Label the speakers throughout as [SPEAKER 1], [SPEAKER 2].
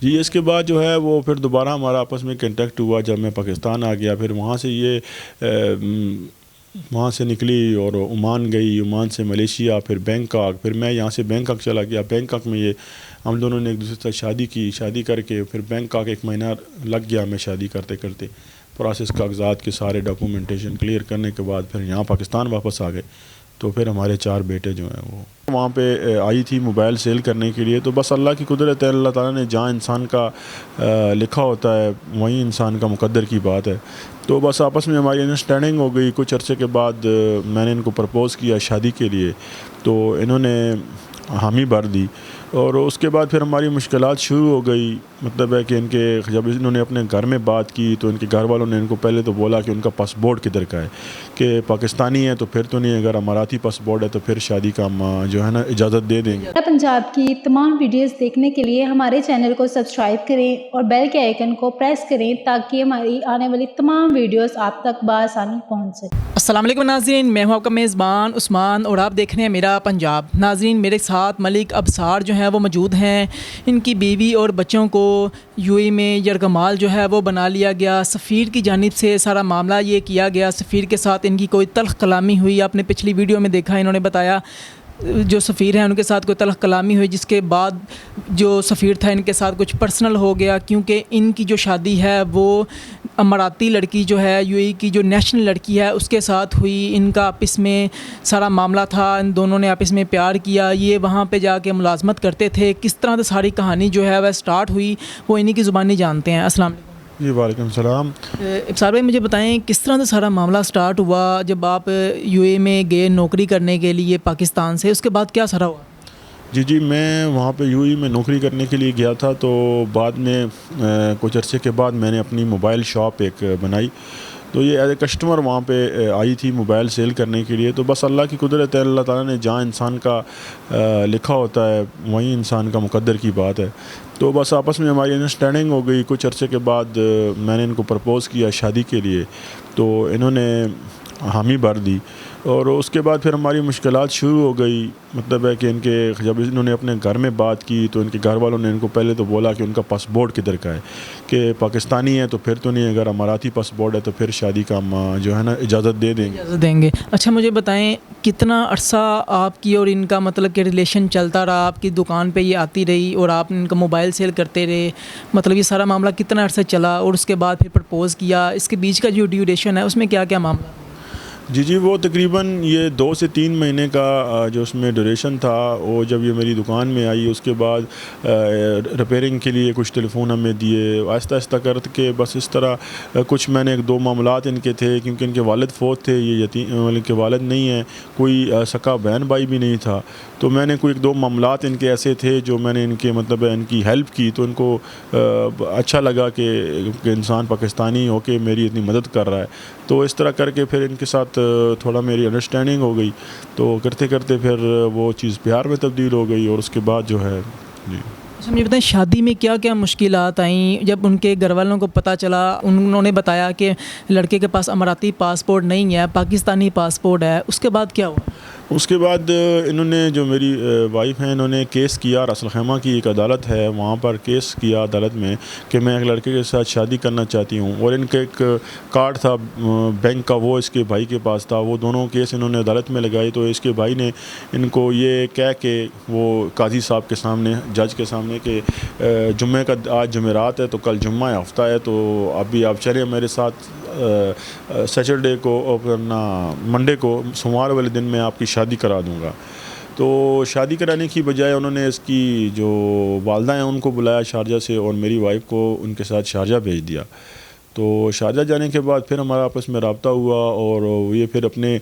[SPEAKER 1] جی اس کے بعد جو ہے وہ پھر دوبارہ ہمارا آپس میں کنٹیکٹ ہوا جب میں پاکستان آ گیا. پھر وہاں سے وہاں سے نکلی اور عمان گئی, عمان سے ملیشیا, پھر بینکاک, پھر میں یہاں سے بینکاک چلا گیا. بینکاک میں ہم دونوں نے ایک دوسرے سے شادی کی. شادی کر کے پھر بینکاک 1 مہینہ لگ گیا ہمیں شادی کرتے کرتے. پروسیس کاغذات کے سارے ڈاکومنٹیشن کلیئر کرنے کے بعد پھر یہاں پاکستان واپس آ گئے. تو پھر ہمارے 4 بیٹے جو ہیں وہ وہاں پہ آئی تھی موبائل سیل کرنے کے لیے. تو بس اللہ کی قدرت ہے, اللہ تعالیٰ نے جہاں انسان کا لکھا ہوتا ہے وہیں انسان کا مقدر کی بات ہے. تو بس آپس میں ہماری انڈرسٹینڈنگ ہو گئی. کچھ عرصے کے بعد میں نے ان کو پرپوز کیا شادی کے لیے, تو انہوں نے حامی بھر دی. اور اس کے بعد پھر ہماری مشکلات شروع ہو گئی. مطلب ہے کہ ان کے جب انہوں نے اپنے گھر میں بات کی تو ان کے گھر والوں نے ان کو پہلے تو بولا کہ ان کا پاسپورٹ کدھر کا ہے, کہ پاکستانی ہے تو پھر تو نہیں, اگر اماراتی پاسپورٹ ہے تو پھر شادی کا ہم جو ہے نا اجازت دے دیں گے.
[SPEAKER 2] پنجاب کی تمام ویڈیوز دیکھنے کے لیے ہمارے چینل کو سبسکرائب کریں اور بیل کے آئیکن کو پریس کریں تاکہ ہماری آنے والی تمام ویڈیوز آپ تک بآسانی پہنچ سکیں.
[SPEAKER 3] السلام علیکم ناظرین, میں ہوں آپ کا میزبان عثمان اور آپ دیکھ رہے ہیں میرا پنجاب. ناظرین میرے ساتھ ملک ابصار جو ہیں وہ موجود ہیں. ان کی بیوی اور بچوں کو UAE میں یرغمال جو ہے وہ بنا لیا گیا. سفیر کی جانب سے سارا معاملہ یہ کیا گیا. سفیر کے ساتھ ان کی کوئی تلخ کلامی ہوئی. آپ نے پچھلی ویڈیو میں دیکھا, انہوں نے بتایا جو سفیر ہیں ان کے ساتھ کوئی تلخ کلامی ہوئی, جس کے بعد جو سفیر تھا ان کے ساتھ کچھ پرسنل ہو گیا, کیونکہ ان کی جو شادی ہے وہ اماراتی لڑکی جو ہے UAE کی جو نیشنل لڑکی ہے اس کے ساتھ ہوئی. ان کا آپس میں سارا معاملہ تھا, ان دونوں نے آپس میں پیار کیا. یہ وہاں پہ جا کے ملازمت کرتے تھے. کس طرح سے ساری کہانی جو ہے وہ سٹارٹ ہوئی وہ انہی کی زبانی جانتے ہیں. السلام علیکم.
[SPEAKER 1] جی وعلیکم السلام.
[SPEAKER 3] ابصار بھائی مجھے بتائیں کس طرح سے سارا معاملہ سٹارٹ ہوا جب آپ UAE میں گئے نوکری کرنے کے لیے پاکستان سے, اس کے بعد کیا سارا ہوا؟
[SPEAKER 1] جی میں وہاں پہ UAE میں نوکری کرنے کے لیے گیا تھا. تو بعد میں کچھ عرصے کے بعد میں نے اپنی موبائل شاپ ایک بنائی. تو یہ ایز اے کسٹمر وہاں پہ آئی تھی موبائل سیل کرنے کے لیے. تو بس اللہ کی قدرت ہے, اللہ تعالیٰ نے جہاں انسان کا لکھا ہوتا ہے وہیں انسان کا مقدر کی بات ہے. تو بس آپس میں ہماری انڈرسٹینڈنگ ہو گئی. کچھ عرصے کے بعد میں نے ان کو پرپوز کیا شادی کے لیے, تو انہوں نے حامی بھر دی. اور اس کے بعد پھر ہماری مشکلات شروع ہو گئی. مطلب ہے کہ ان کے جب انہوں نے اپنے گھر میں بات کی تو ان کے گھر والوں نے ان کو پہلے تو بولا کہ ان کا پاسپورٹ کدھر کا ہے, کہ پاکستانی ہے تو پھر تو نہیں, اگر اماراتی پاسپورٹ ہے تو پھر شادی کا ہم جو ہے نا اجازت دے دیں گے.
[SPEAKER 3] اچھا مجھے بتائیں کتنا عرصہ آپ کی اور ان کا مطلب کہ ریلیشن چلتا رہا؟ آپ کی دکان پہ یہ آتی رہی اور آپ ان کا موبائل سیل کرتے رہے, مطلب یہ سارا معاملہ کتنا عرصہ چلا اور اس کے بعد پھر پرپوز کیا, اس کے بیچ کا جو ڈیوریشن ہے اس میں کیا کیا معاملہ؟
[SPEAKER 1] جی وہ تقریباً یہ 2 سے 3 مہینے کا جو اس میں ڈیوریشن تھا. وہ جب یہ میری دکان میں آئی اس کے بعد ریپیئرنگ کے لیے کچھ ٹیلی فون ہمیں دیے. آہستہ آہستہ کر کے بس اس طرح کچھ میں نے 1-2 معاملات ان کے تھے, کیونکہ ان کے والد فوت تھے. یہ یتیم ان کے والد نہیں ہیں, کوئی سکا بہن بھائی بھی نہیں تھا. تو میں نے کوئی 1-2 معاملات ان کے ایسے تھے جو میں نے ان کے مطلب ان کی ہیلپ کی. تو ان کو اچھا لگا کہ انسان پاکستانی ہو کے میری اتنی مدد کر رہا ہے. تو اس طرح کر کے پھر ان کے ساتھ تھوڑا میری انڈرسٹینڈنگ ہو گئی. تو کرتے کرتے پھر وہ چیز پیار میں تبدیل ہو گئی. اور اس کے بعد جو ہے
[SPEAKER 3] اچھا مجھے بتائیں شادی میں کیا کیا مشکلات آئیں جب ان کے گھر والوں کو پتہ چلا؟ انہوں نے بتایا کہ لڑکے کے پاس اماراتی پاسپورٹ نہیں ہے, پاکستانی پاسپورٹ ہے. اس کے بعد کیا ہوا؟
[SPEAKER 1] اس کے بعد انہوں نے جو میری وائف ہیں انہوں نے کیس کیا. راس الخیمہ کی ایک عدالت ہے, وہاں پر کیس کیا عدالت میں کہ میں ایک لڑکے کے ساتھ شادی کرنا چاہتی ہوں. اور ان کا ایک کارڈ تھا بینک کا, وہ اس کے بھائی کے پاس تھا. وہ دونوں کیس انہوں نے عدالت میں لگائی. تو اس کے بھائی نے ان کو یہ کہہ کے وہ قاضی صاحب کے سامنے, جج کے سامنے, کہ جمعہ کا آج جمعرات ہے تو کل جمعہ ہفتہ ہے, تو ابھی آپ چلیں میرے ساتھ سیٹرڈے کو اور منڈے کو سوموار والے دن میں آپ کی شادی کرا دوں گا. تو شادی کرانے کی بجائے انہوں نے اس کی جو والدہ ہیں ان کو بلایا شارجہ سے, اور میری وائف کو ان کے ساتھ شارجہ بھیج دیا. تو شارجہ جانے کے بعد پھر ہمارا آپس میں رابطہ ہوا, اور یہ پھر اپنے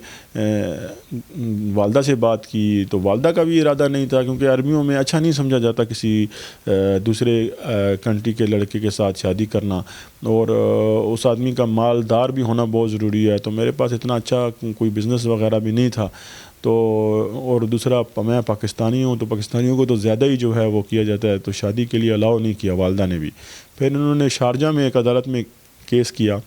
[SPEAKER 1] والدہ سے بات کی. تو والدہ کا بھی ارادہ نہیں تھا, کیونکہ عربیوں میں اچھا نہیں سمجھا جاتا کسی دوسرے کنٹری کے لڑکے کے ساتھ شادی کرنا, اور اس آدمی کا مالدار بھی ہونا بہت ضروری ہے. تو میرے پاس اتنا اچھا کوئی بزنس وغیرہ بھی نہیں تھا. تو اور دوسرا میں پاکستانی ہوں, تو پاکستانیوں کو تو زیادہ ہی جو ہے وہ کیا جاتا ہے. تو شادی کے لیے الاؤ نہیں کیا والدہ نے بھی. پھر انہوں نے شارجہ میں ایک عدالت میں کیس کیا.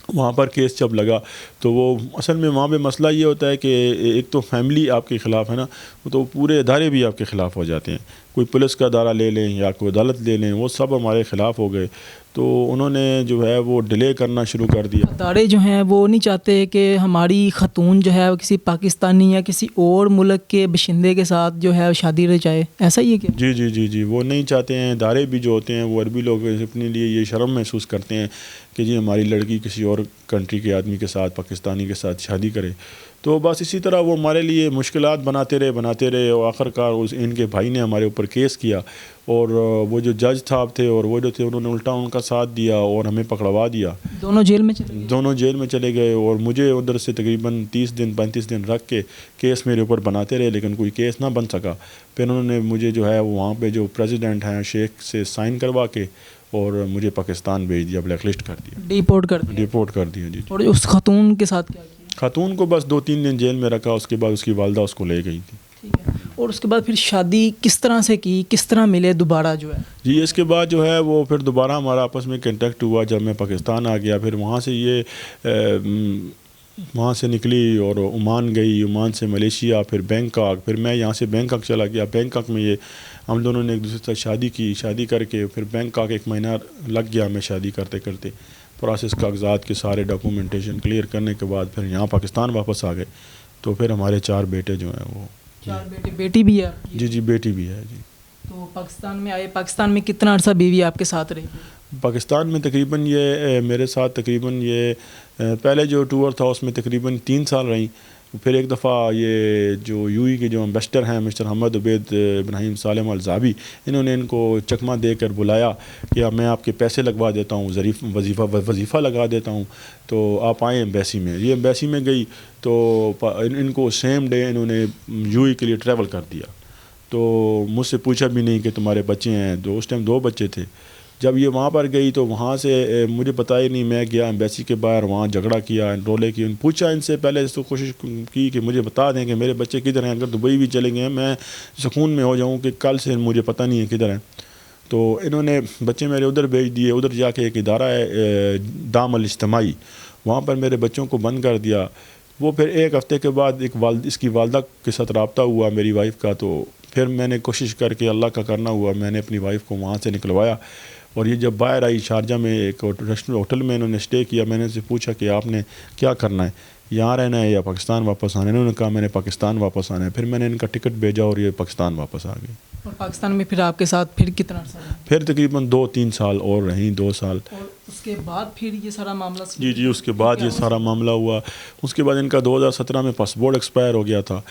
[SPEAKER 1] وہاں پر کیس جب لگا تو وہ اصل میں وہاں پہ مسئلہ یہ ہوتا ہے کہ ایک تو فیملی آپ کے خلاف ہے نا, تو پورے ادارے بھی آپ کے خلاف ہو جاتے ہیں. کوئی پولیس کا ادارہ لے لیں یا کوئی عدالت لے لیں، وہ سب ہمارے خلاف ہو گئے، تو انہوں نے جو ہے وہ ڈیلے کرنا شروع کر دیا۔
[SPEAKER 3] ادارے جو ہیں وہ نہیں چاہتے کہ ہماری خاتون جو ہے وہ کسی پاکستانی یا کسی اور ملک کے باشندے کے ساتھ جو ہے شادی رہ جائے، ایسا ہی ہے کیا؟
[SPEAKER 1] جی جی جی جی، وہ نہیں چاہتے ہیں۔ ادارے بھی جو ہوتے ہیں وہ عربی لوگ اپنے لیے یہ شرم محسوس کرتے ہیں کہ جی ہماری لڑکی کسی اور کنٹری کے آدمی کے ساتھ، پاکستانی کے ساتھ شادی کرے، تو بس اسی طرح وہ ہمارے لیے مشکلات بناتے رہے اور آخرکار ان کے بھائی نے ہمارے اوپر کیس کیا، اور وہ جو جج صاحب تھے اور وہ جو تھے انہوں نے الٹا ان کا ساتھ دیا اور ہمیں پکڑوا دیا۔
[SPEAKER 3] دونوں جیل میں چلے گئے؟
[SPEAKER 1] دونوں جیل میں چلے گئے، اور مجھے ادھر سے تقریباً 30 دن 35 دن رکھ کے کیس میرے اوپر بناتے رہے، لیکن کوئی کیس نہ بن سکا۔ پھر انہوں نے مجھے جو ہے وہاں پہ جو پریزیڈنٹ ہیں شیخ سے سائن کروا کے اور مجھے پاکستان بھیج دیا، بلیک لسٹ کر دیا، ڈیپورٹ کر دیا۔ جی،
[SPEAKER 3] اور اس خاتون کے ساتھ کیا کیا؟
[SPEAKER 1] خاتون کو بس 2-3 دن جیل میں رکھا، اس کے بعد اس کی والدہ اس کو لے گئی تھی۔
[SPEAKER 3] ٹھیک ہے، اور اس کے بعد پھر شادی کس طرح سے کی، کس طرح ملے دوبارہ جو ہے؟
[SPEAKER 1] جی، اس کے بعد جو ہے وہ پھر دوبارہ ہمارا آپس میں کنٹیکٹ ہوا جب میں پاکستان آ گیا۔ پھر وہاں سے نکلی اور عمان گئی، عمان سے ملیشیا، پھر بینکاک، پھر میں یہاں سے بینکاک چلا گیا۔ بینکاک میں ہم دونوں نے ایک دوسرے سے شادی کی، شادی کر کے پھر بینکاک 1 مہینہ لگ گیا میں شادی کرتے کرتے، پروسیس کاغذات کے سارے ڈاکومنٹیشن کلیئر کرنے کے بعد پھر یہاں پاکستان واپس آ گئے۔ تو پھر ہمارے 4 بیٹے جو ہیں وہ
[SPEAKER 3] 4 بیٹے، بیٹی بھی ہے؟
[SPEAKER 1] جی جی، بیٹی بھی ہے جی۔
[SPEAKER 3] تو پاکستان میں آئے، پاکستان میں کتنا عرصہ بیوی آپ کے ساتھ رہی؟
[SPEAKER 1] پاکستان میں تقریباً یہ میرے ساتھ تقریباً یہ پہلے جو ٹور تھا اس میں تقریباً 3 سال رہیں۔ پھر ایک دفعہ یہ جو یو ای کے جو امبیسڈر ہیں مسٹر حمد عبید ابراہیم سالم الزابی، انہوں نے ان کو چکمہ دے کر بلایا کہ اب میں آپ کے پیسے لگوا دیتا ہوں، وظیفہ لگا دیتا ہوں، تو آپ آئیں ایمبیسی میں۔ یہ ایمبیسی میں گئی تو ان کو سیم ڈے انہوں نے یو ای کے لیے ٹریول کر دیا۔ تو مجھ سے پوچھا بھی نہیں کہ تمہارے بچے ہیں، اس ٹائم 2 بچے تھے۔ جب یہ وہاں پر گئی تو وہاں سے مجھے پتہ ہی نہیں، میں گیا ایمبیسی کے باہر، وہاں جھگڑا کیا، رولے کی، پوچھا ان سے پہلے تو کوشش کی کہ مجھے بتا دیں کہ میرے بچے کدھر ہیں، اگر دبئی بھی چلے گئے ہیں میں سکون میں ہو جاؤں کہ کل سے مجھے پتہ نہیں ہے کدھر ہیں۔ تو انہوں نے بچے میرے ادھر بھیج دیے، ادھر جا کے ایک ادارہ ہے دام الاجتماعی، وہاں پر میرے بچوں کو بند کر دیا۔ وہ پھر 1 ہفتے کے بعد اس کی والدہ کے ساتھ رابطہ ہوا میری وائف کا، تو پھر میں نے کوشش کر کے اللہ کا کرنا ہوا، میں نے اپنی وائف کو وہاں سے نکلوایا، اور یہ جب باہر آئی شارجہ میں ایک ہوٹل میں انہوں نے اسٹے کیا۔ میں نے ان سے پوچھا کہ آپ نے کیا کرنا ہے، یہاں رہنا ہے یا پاکستان واپس آنا ہے؟ انہوں نے کہا میں نے پاکستان واپس آنا ہے۔ پھر میں نے ان کا ٹکٹ بھیجا اور یہ پاکستان واپس آ گئی۔
[SPEAKER 3] اور پاکستان میں پھر آپ کے ساتھ پھر کتنا عرصہ رہے؟
[SPEAKER 1] پھر تقریباً 2-3 سال اور رہیں، 2 سال۔
[SPEAKER 3] اور اس کے بعد پھر یہ سارا معاملہ؟
[SPEAKER 1] جی جی، اس کے بعد یہ سارا معاملہ ہوا۔ اس کے بعد ان کا 2017 میں پاسپورٹ ایکسپائر ہو گیا تھا،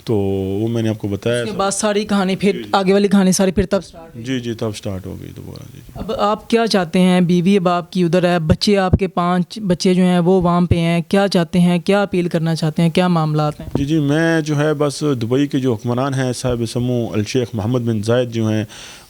[SPEAKER 1] تو وہ میں نے آپ کو بتایا۔
[SPEAKER 3] اس کے بعد ساری کہانی پھر آگے والی کہانی ساری پھر تب سٹارٹ ہوئی؟
[SPEAKER 1] جی جی، تب سٹارٹ ہو گئی دوبارہ۔ جی،
[SPEAKER 3] اب آپ کیا چاہتے ہیں؟ بیوی اب آپ کی ادھر ہے، بچے آپ کے 5 بچے جو ہیں وہ وہاں پہ ہیں، کیا چاہتے ہیں، کیا اپیل کرنا چاہتے ہیں، کیا معاملات ہیں؟
[SPEAKER 1] جی جی، میں جو ہے بس دبئی کے جو حکمران ہیں صاحب سمو الشیخ محمد بن زائد جو ہیں،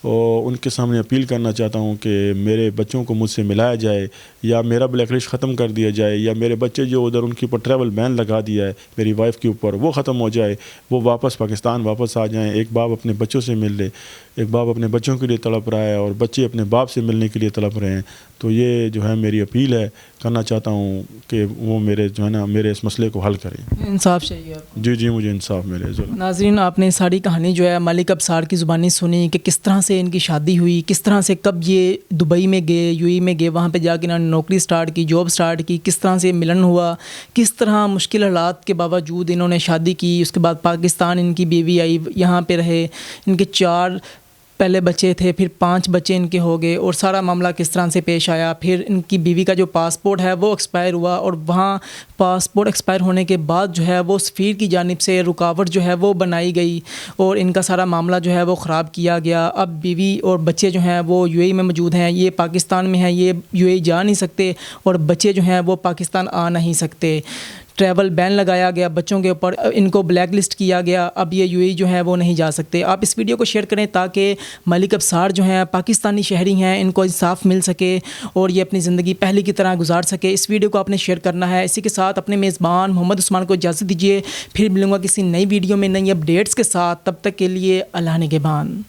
[SPEAKER 1] ان کے سامنے اپیل کرنا چاہتا ہوں کہ میرے بچوں کو مجھ سے ملایا جائے، یا میرا بلیک لسٹ ختم کر دیا جائے، یا میرے بچے جو ادھر ان کے اوپر ٹریول بین لگا دیا ہے میری وائف کے اوپر وہ ختم ہو جائے، وہ واپس پاکستان واپس آ جائیں۔ ایک باپ اپنے بچوں سے مل لے، ایک باپ اپنے بچوں کے لیے تڑپ رہا ہے اور بچے اپنے باپ سے ملنے کے لیے تڑپ رہے ہیں۔ تو یہ جو ہے میری اپیل ہے، کرنا چاہتا ہوں کہ وہ میرے جو ہے نا میرے اس مسئلے کو حل کریں۔
[SPEAKER 3] انصاف چاہیے آپ کو؟
[SPEAKER 1] جی جی، مجھے انصاف ملے۔ ظلم۔
[SPEAKER 3] ناظرین، آپ نے ساری کہانی جو ہے ملک ابصار کی زبانی سنی کہ کس طرح سے ان کی شادی ہوئی، کس طرح سے کب یہ دبئی میں گئے، یو ای میں گئے، وہاں پہ جا کے انہوں نے نوکری سٹارٹ کی، جاب سٹارٹ کی، کس طرح سے ملن ہوا، کس طرح مشکل حالات کے باوجود انہوں نے شادی کی۔ اس کے بعد پاکستان ان کی بیوی آئی، یہاں پہ رہے، ان کے 4 پہلے بچے تھے، پھر 5 بچے ان کے ہو گئے، اور سارا معاملہ کس طرح سے پیش آیا۔ پھر ان کی بیوی کا جو پاسپورٹ ہے وہ ایکسپائر ہوا، اور وہاں پاسپورٹ ایکسپائر ہونے کے بعد جو ہے وہ سفیر کی جانب سے رکاوٹ جو ہے وہ بنائی گئی، اور ان کا سارا معاملہ جو ہے وہ خراب کیا گیا۔ اب بیوی اور بچے جو ہیں وہ یو اے میں موجود ہیں، یہ پاکستان میں ہیں، یہ یو اے جا نہیں سکتے، اور بچے جو ہیں وہ پاکستان آ نہیں سکتے۔ ٹریول بین لگایا گیا بچوں کے اوپر، ان کو بلیک لسٹ کیا گیا، اب یہ یو اے جو ہے وہ نہیں جا سکتے۔ آپ اس ویڈیو کو شیئر کریں تاکہ ملک ابصار جو ہیں پاکستانی شہری ہیں، ان کو انصاف مل سکے اور یہ اپنی زندگی پہلے کی طرح گزار سکے۔ اس ویڈیو کو آپ نے شیئر کرنا ہے۔ اسی کے ساتھ اپنے میزبان محمد عثمان کو اجازت دیجیے، پھر ملوں گا کسی نئی ویڈیو میں نئی اپڈیٹس کے ساتھ، تب تک کے لیے اللہ نگہبان۔